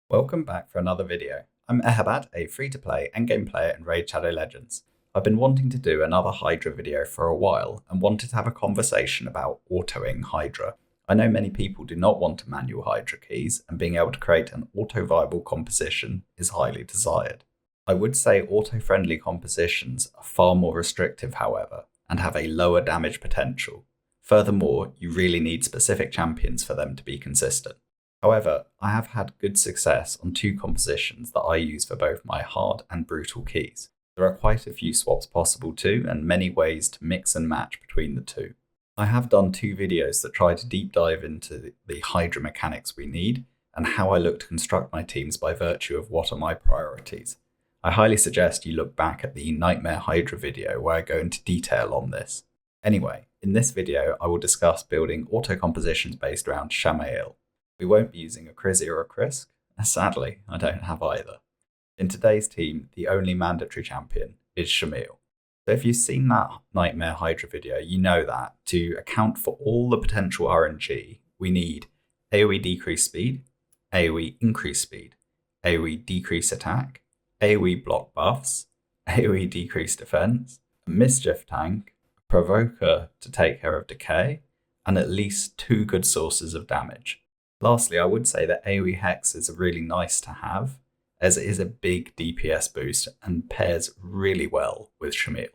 Welcome back for another video. I'm Eharbad, a free-to-play endgame player in Raid Shadow Legends. I've been wanting to do another Hydra video for a while and wanted to have a conversation about autoing Hydra. I know many people do not want to manual Hydra keys, and being able to create an auto-viable composition is highly desired. I would say auto-friendly compositions are far more restrictive, however, and have a lower damage potential. Furthermore, you really need specific champions for them to be consistent. However, I have had good success on two compositions that I use for both my hard and brutal keys. There are quite a few swaps possible too, and many ways to mix and match between the two. I have done two videos that try to deep dive into the Hydra mechanics we need, and how I look to construct my teams by virtue of what are my priorities. I highly suggest you look back at the Nightmare Hydra video where I go into detail on this. Anyway, in this video I will discuss building auto compositions based around Shamil. We won't be using a Krizzy or a Krisk. Sadly, I don't have either. In today's team, the only mandatory champion is Shamil. So if you've seen that Nightmare Hydra video, you know that to account for all the potential RNG, we need AoE decrease speed, AoE increase speed, AoE decrease attack, AoE block buffs, AoE decrease defense, a mischief tank, a provoker to take care of decay, and at least two good sources of damage. Lastly, I would say that AoE Hex is really nice to have, as it is a big DPS boost and pairs really well with Shamil.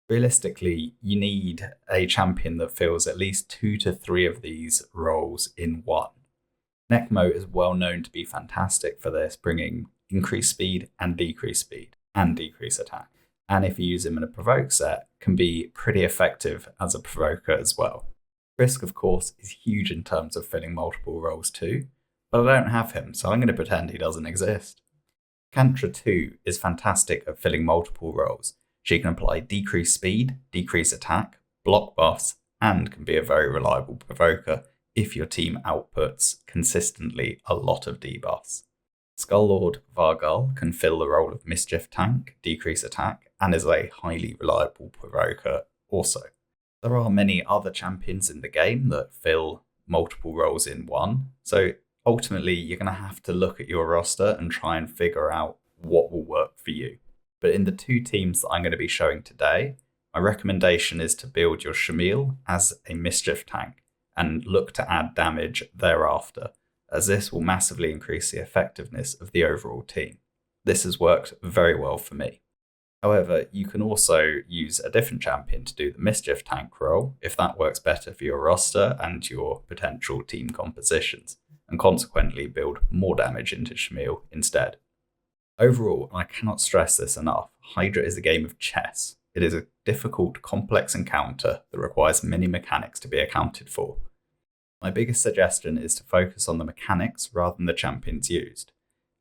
Realistically, you need a champion that fills at least 2 to 3 of these roles in one. Necmo is well known to be fantastic for this, bringing increased speed and decreased attack. And if you use him in a provoke set, can be pretty effective as a provoker as well. Risk, of course, is huge in terms of filling multiple roles too, but I don't have him, so I'm going to pretend he doesn't exist. Kantra 2 is fantastic at filling multiple roles. She can apply decreased speed, decreased attack, block buffs, and can be a very reliable provoker if your team outputs consistently a lot of debuffs. Skull-Lord Vargal can fill the role of mischief tank, decrease attack, and is a highly reliable provoker also. There are many other champions in the game that fill multiple roles in one, so ultimately you're going to have to look at your roster and try and figure out what will work for you. But in the two teams that I'm going to be showing today, my recommendation is to build your Shamil as a mischief tank and look to add damage thereafter, as this will massively increase the effectiveness of the overall team. This has worked very well for me. However, you can also use a different champion to do the mischief tank role if that works better for your roster and your potential team compositions, and consequently build more damage into Shamil instead. Overall, I cannot stress this enough, Hydra is a game of chess. It is a difficult, complex encounter that requires many mechanics to be accounted for. My biggest suggestion is to focus on the mechanics rather than the champions used,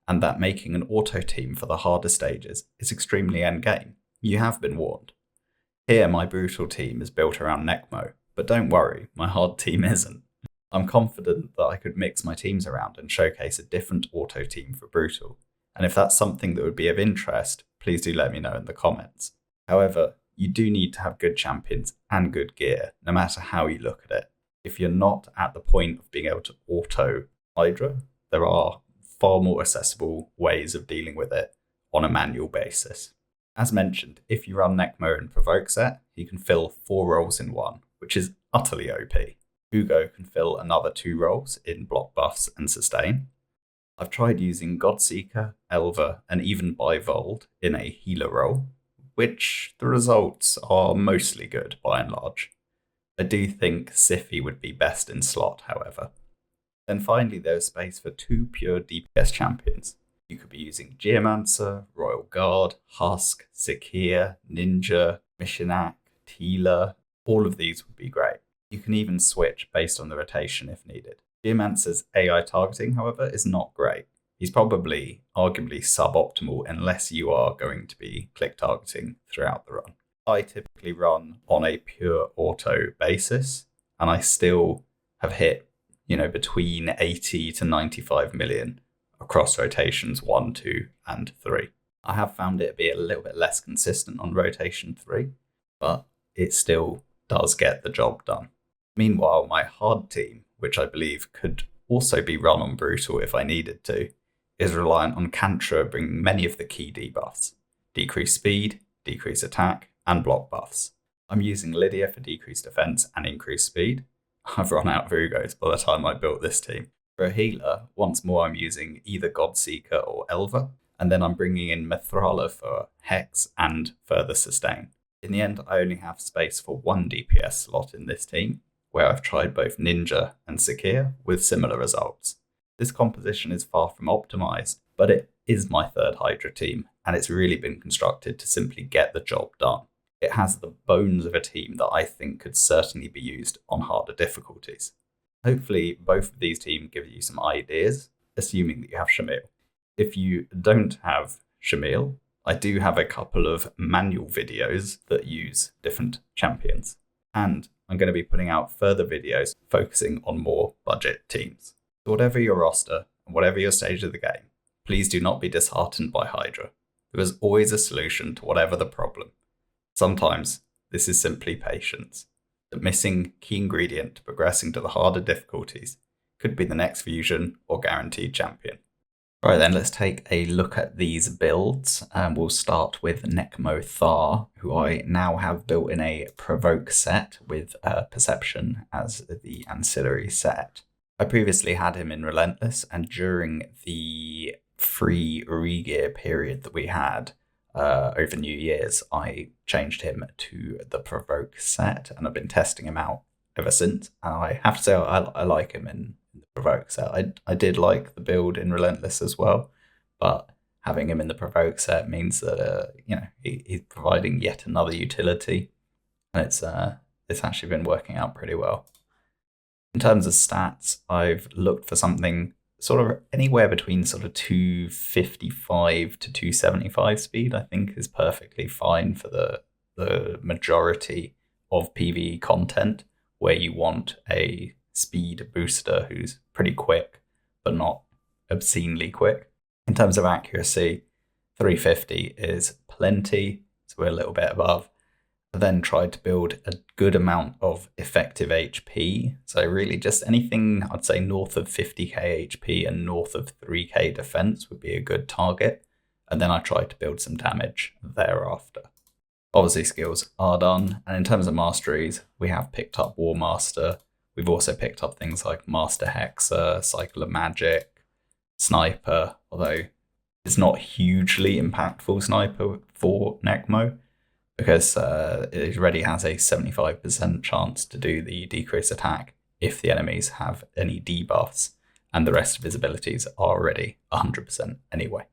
and that making an auto team for the harder stages is extremely endgame. You have been warned. Here, my brutal team is built around Necmo, but don't worry, my hard team isn't. I'm confident that I could mix my teams around and showcase a different auto team for brutal, and if that's something that would be of interest, please do let me know in the comments. However, you do need to have good champions and good gear, no matter how you look at it. If you're not at the point of being able to auto Hydra, there are far more accessible ways of dealing with it on a manual basis. As mentioned, if you run Necmo and Provoke set, he can fill 4 roles in one, which is utterly OP. Ugo can fill another 2 roles in block buffs and sustain. I've tried using Godseeker, Elva, and even Bivold in a healer role, which the results are mostly good by and large. I do think Siphi would be best in slot, however. Then finally, there's space for 2 pure DPS champions. You could be using Geomancer, Royal Guard, Husk, Sakir, Ninja, Mishinak, Teela. All of these would be great. You can even switch based on the rotation if needed. Geomancer's AI targeting, however, is not great. He's probably arguably suboptimal unless you are going to be click targeting throughout the run. I typically run on a pure auto basis, and I still have hit between 80 to 95 million across rotations 1, 2, and 3. I have found it to be a little bit less consistent on rotation 3, but it still does get the job done. Meanwhile, my hard team, which I believe could also be run on brutal if I needed to, is reliant on Cantrip bringing many of the key debuffs: decreased speed, decreased attack, and block buffs. I'm using Lydia for decreased defense and increased speed. I've run out of Ugos by the time I built this team. For a healer, once more I'm using either Godseeker or Elva, and then I'm bringing in Mithrala for Hex and further sustain. In the end, I only have space for one DPS slot in this team, where I've tried both Ninja and Sakir with similar results. This composition is far from optimized, but it is my third Hydra team, and it's really been constructed to simply get the job done. It has the bones of a team that I think could certainly be used on harder difficulties. Hopefully, both of these teams give you some ideas, assuming that you have Shamil. If you don't have Shamil, I do have a couple of manual videos that use different champions. And I'm going to be putting out further videos focusing on more budget teams. So whatever your roster and whatever your stage of the game, please do not be disheartened by Hydra. There is always a solution to whatever the problem. Sometimes this is simply patience. The missing key ingredient to progressing to the harder difficulties could be the next fusion or guaranteed champion. Right then, let's take a look at these builds. We'll start with Necmo Thar, who I now have built in a Provoke set with Perception as the ancillary set. I previously had him in Relentless, and during the free regear period that we had over New Year's, I changed him to the Provoke set, and I've been testing him out ever since. And I have to say I like him in the Provoke set. I did like the build in Relentless as well, but having him in the Provoke set means that he's providing yet another utility, and it's actually been working out pretty well. In terms of stats, I've looked for something sort of anywhere between sort of 255 to 275 speed, I think is perfectly fine for the majority of PvE content, where you want a speed booster who's pretty quick, but not obscenely quick. In terms of accuracy, 350 is plenty, so we're a little bit above. I then tried to build a good amount of effective HP. So really just anything I'd say north of 50k HP and north of 3k defense would be a good target. And then I tried to build some damage thereafter. Obviously skills are done. And in terms of masteries, we have picked up War Master. We've also picked up things like Master Hexer, Cycle of Magic, Sniper, although it's not hugely impactful Sniper for Necmo, because it already has a 75% chance to do the decreased attack if the enemies have any debuffs, and the rest of his abilities are already 100% anyway.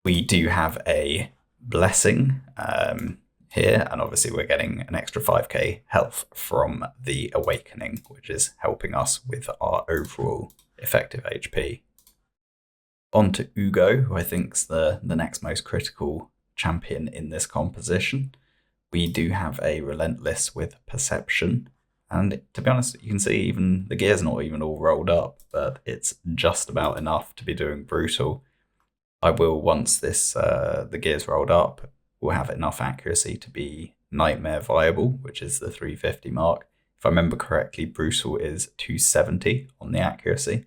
We do have a Blessing here, and obviously we're getting an extra 5k health from the Awakening, which is helping us with our overall effective HP. On to Ugo, who I think is the next most critical champion in this composition. We do have a Relentless with Perception, and to be honest, you can see even the gear's not even all rolled up, but it's just about enough to be doing Brutal. I will, once the gear's rolled up, we'll have enough accuracy to be Nightmare viable, which is the 350 mark. If I remember correctly, Brutal is 270 on the accuracy.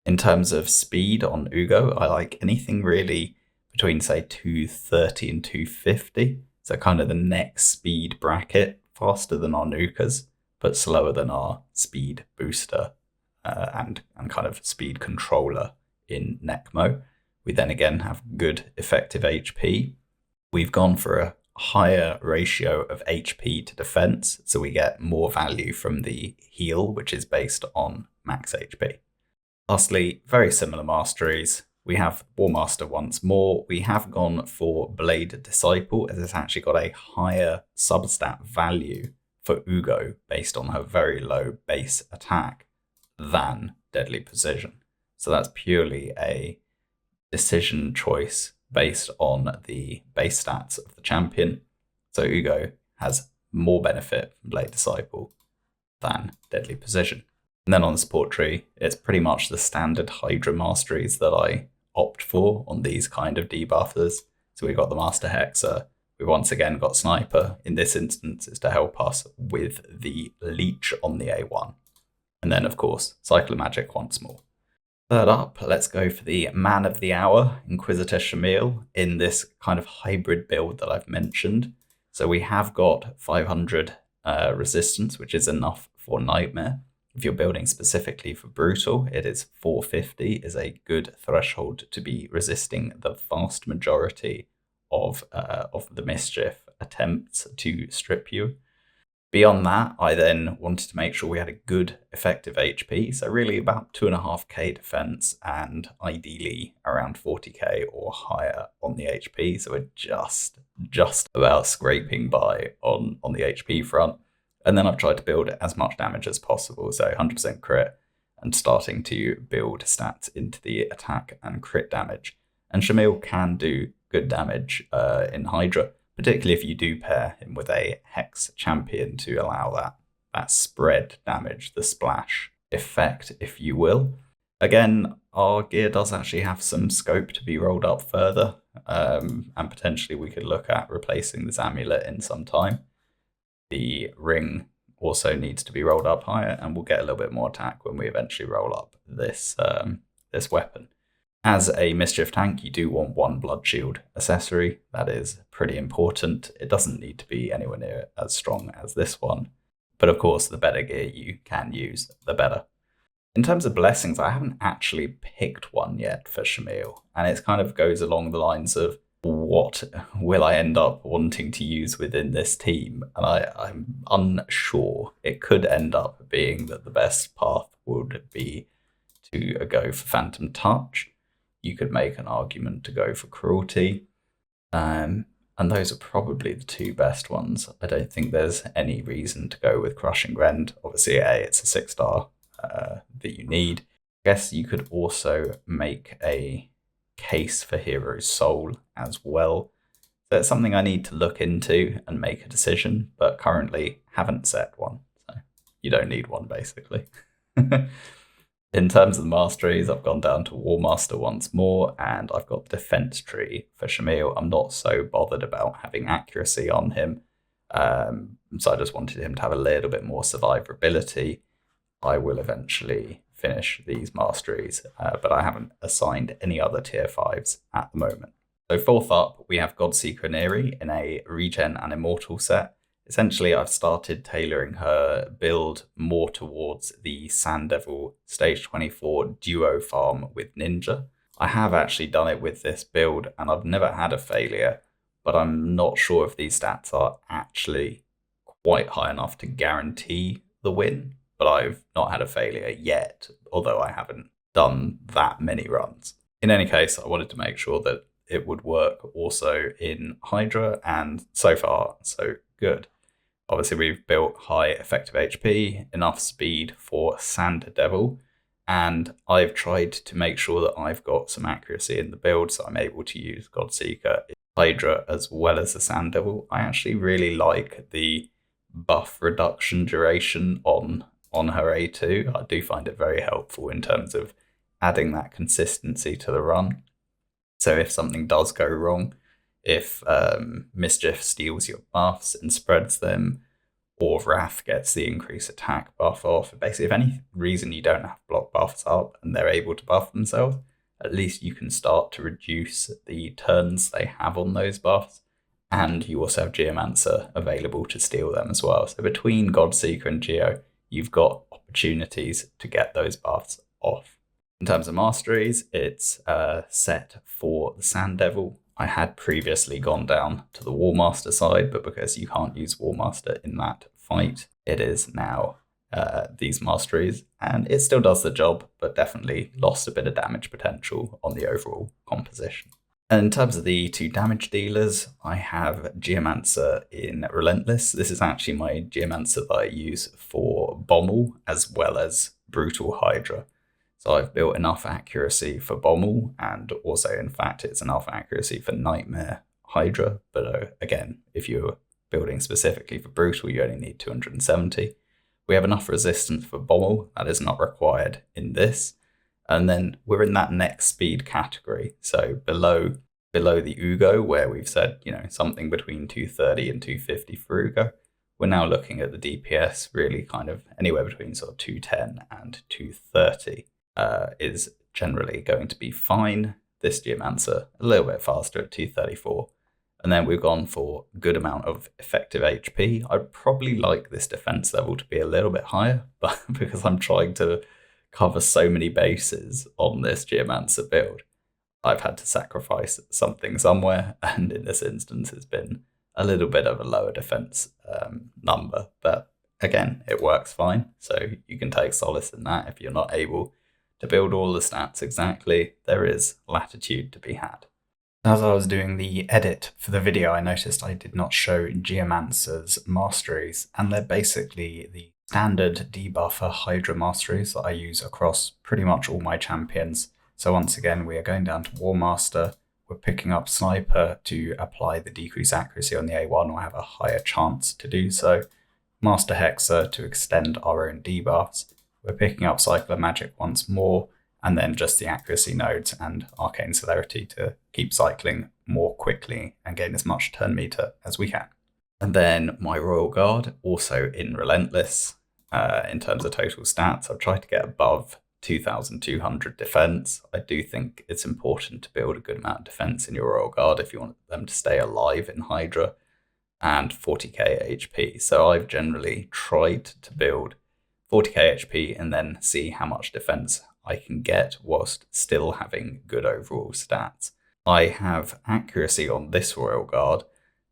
In terms of speed on Ugo, I like anything really between, say, 230 and 250. So kind of the next speed bracket, faster than our Nukas, but slower than our speed booster and kind of speed controller in Necmo. We then again have good effective HP. We've gone for a higher ratio of HP to defense, so we get more value from the heal, which is based on max HP. Lastly, very similar masteries. We have War Master once more. We have gone for Blade Disciple, as it's actually got a higher substat value for Ugo based on her very low base attack than Deadly Precision. So that's purely a decision choice based on the base stats of the champion. So Ugo has more benefit from Blade Disciple than Deadly Precision. And then on the support tree, it's pretty much the standard Hydra masteries that I opt for on these kind of debuffers. So we've got the Master Hexer. We once again got Sniper. In this instance, is to help us with the Leech on the A1. And then, of course, Cycle of Magic once more. Third up, let's go for the man of the hour, Inquisitor Shamil, in this kind of hybrid build that I've mentioned. So we have got 500 resistance, which is enough for Nightmare. If you're building specifically for Brutal, it is 450 is a good threshold to be resisting the vast majority of the Mischief attempts to strip you. Beyond that, I then wanted to make sure we had a good effective HP, so really about 2.5k defense and ideally around 40k or higher on the HP. So we're just about scraping by on the HP front. And then I've tried to build as much damage as possible, so 100% crit and starting to build stats into the attack and crit damage. And Shamil can do good damage in Hydra, particularly if you do pair him with a Hex champion to allow that spread damage, the splash effect, if you will. Again, our gear does actually have some scope to be rolled up further, and potentially we could look at replacing this amulet in some time. The ring also needs to be rolled up higher, and we'll get a little bit more attack when we eventually roll up this weapon. As a Mischief tank, you do want one Blood Shield accessory. That is pretty important. It doesn't need to be anywhere near as strong as this one. But of course, the better gear you can use, the better. In terms of blessings, I haven't actually picked one yet for Shamil. And it kind of goes along the lines of what will I end up wanting to use within this team? And I'm unsure. It could end up being that the best path would be to go for Phantom Touch. You could make an argument to go for Cruelty. And those are probably the two best ones. I don't think there's any reason to go with Crushing Rend. Obviously, it's a 6-star that you need. I guess you could also make a case for Hero's Soul as well. So it's something I need to look into and make a decision, but currently haven't set one. So you don't need one, basically. In terms of the masteries, I've gone down to War Master once more, and I've got Defense Tree for Shamil. I'm not so bothered about having accuracy on him, so I just wanted him to have a little bit more survivability. I will eventually finish these masteries, but I haven't assigned any other tier 5s at the moment. So fourth up, we have Godseeker Neri in a Regen and Immortal set. Essentially, I've started tailoring her build more towards the Sand Devil Stage 24 duo farm with Ninja. I have actually done it with this build, and I've never had a failure, but I'm not sure if these stats are actually quite high enough to guarantee the win, but I've not had a failure yet, although I haven't done that many runs. In any case, I wanted to make sure that it would work also in Hydra, and so far, so good. Obviously, we've built high effective HP, enough speed for Sand Devil, and I've tried to make sure that I've got some accuracy in the build, so I'm able to use Godseeker, Hydra, as well as the Sand Devil. I actually really like the buff reduction duration on her A2. I do find it very helpful in terms of adding that consistency to the run. So if something does go wrong, if Mischief steals your buffs and spreads them, or Wrath gets the increased attack buff off, basically if any reason you don't have block buffs up and they're able to buff themselves, at least you can start to reduce the turns they have on those buffs, and you also have Geomancer available to steal them as well. So between Godseeker and Geo, you've got opportunities to get those buffs off. In terms of masteries, it's set for the Sand Devil. I had previously gone down to the War Master side, but because you can't use War Master in that fight, it is now these masteries, and it still does the job, but definitely lost a bit of damage potential on the overall composition. And in terms of the two damage dealers, I have Geomancer in Relentless. This is actually my Geomancer that I use for Bommel as well as Brutal Hydra. So I've built enough accuracy for Bommel, and also, in fact, it's enough accuracy for Nightmare Hydra. But again, if you're building specifically for Brutal, you only need 270. We have enough resistance for Bommel. That is not required in this. And then we're in that next speed category. So below the Ugo, where we've said, something between 230 and 250 for Ugo, we're now looking at the DPS really kind of anywhere between sort of 210 and 230. Is generally going to be fine. This Geomancer a little bit faster at 234. And then we've gone for a good amount of effective HP. I'd probably like this defense level to be a little bit higher, but because I'm trying to cover so many bases on this Geomancer build, I've had to sacrifice something somewhere, and in this instance it's been a little bit of a lower defense number, but again, it works fine, so you can take solace in that. If you're not able to build all the stats exactly, there is latitude to be had. As I was doing the edit for the video, I noticed I did not show Geomancer's masteries, and they're basically the standard debuffer Hydra masteries that I use across pretty much all my champions. So once again, we are going down to War Master. We're picking up Sniper to apply the decreased accuracy on the A1 or have a higher chance to do so. Master Hexer to extend our own debuffs. We're picking up Cycler Magic once more, and then just the accuracy nodes and Arcane Celerity to keep cycling more quickly and gain as much turn meter as we can. And then my Royal Guard, also in Relentless. In terms of total stats, I've tried to get above 2,200 defense. I do think it's important to build a good amount of defense in your Royal Guard if you want them to stay alive in Hydra, and 40k HP. So I've generally tried to build 40k HP and then see how much defense I can get whilst still having good overall stats. I have accuracy on this Royal Guard,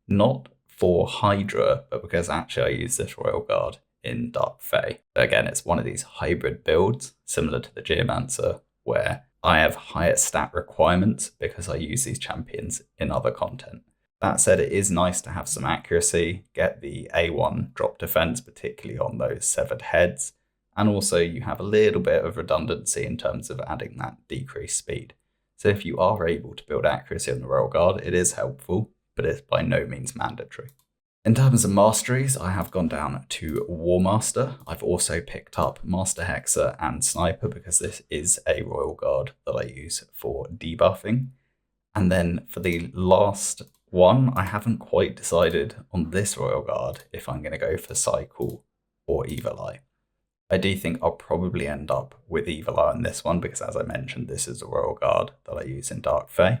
not for Hydra, but because actually I use this Royal Guard in Dark Fae. Again, it's one of these hybrid builds, similar to the Geomancer, where I have higher stat requirements because I use these champions in other content. That said, it is nice to have some accuracy, get the A1 drop defense, particularly on those severed heads, and also you have a little bit of redundancy in terms of adding that decreased speed. So if you are able to build accuracy on the Royal Guard, it is helpful, but it's by no means mandatory. In terms of masteries, I have gone down to War Master. I've also picked up Master Hexer and Sniper because this is a Royal Guard that I use for debuffing. And then for the last one, I haven't quite decided on this Royal Guard if I'm going to go for Cycle or Evil Eye. I do think I'll probably end up with Evil Eye on this one because, as I mentioned, this is a Royal Guard that I use in Dark Fae.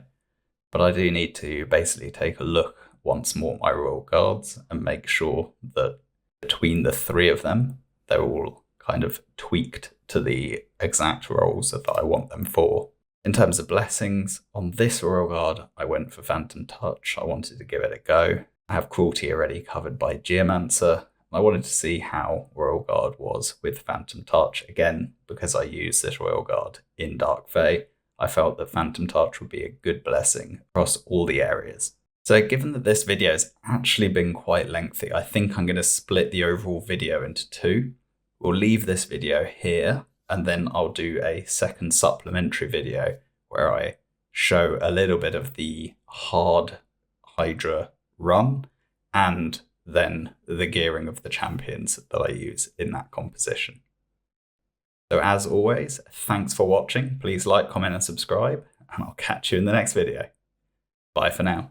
But I do need to basically take a look once more at my Royal Guards and make sure that between the three of them, they're all kind of tweaked to the exact roles that I want them for. In terms of blessings, on this Royal Guard, I went for Phantom Touch. I wanted to give it a go. I have Cruelty already covered by Geomancer. I wanted to see how Royal Guard was with Phantom Touch. Again, because I use this Royal Guard in Dark Fae, I felt that Phantom Touch would be a good blessing across all the areas. So given that this video has actually been quite lengthy, I think I'm going to split the overall video into two. We'll leave this video here, and then I'll do a second supplementary video where I show a little bit of the hard Hydra run and then the gearing of the champions that I use in that composition. So as always, thanks for watching. Please like, comment and subscribe, and I'll catch you in the next video. Bye for now.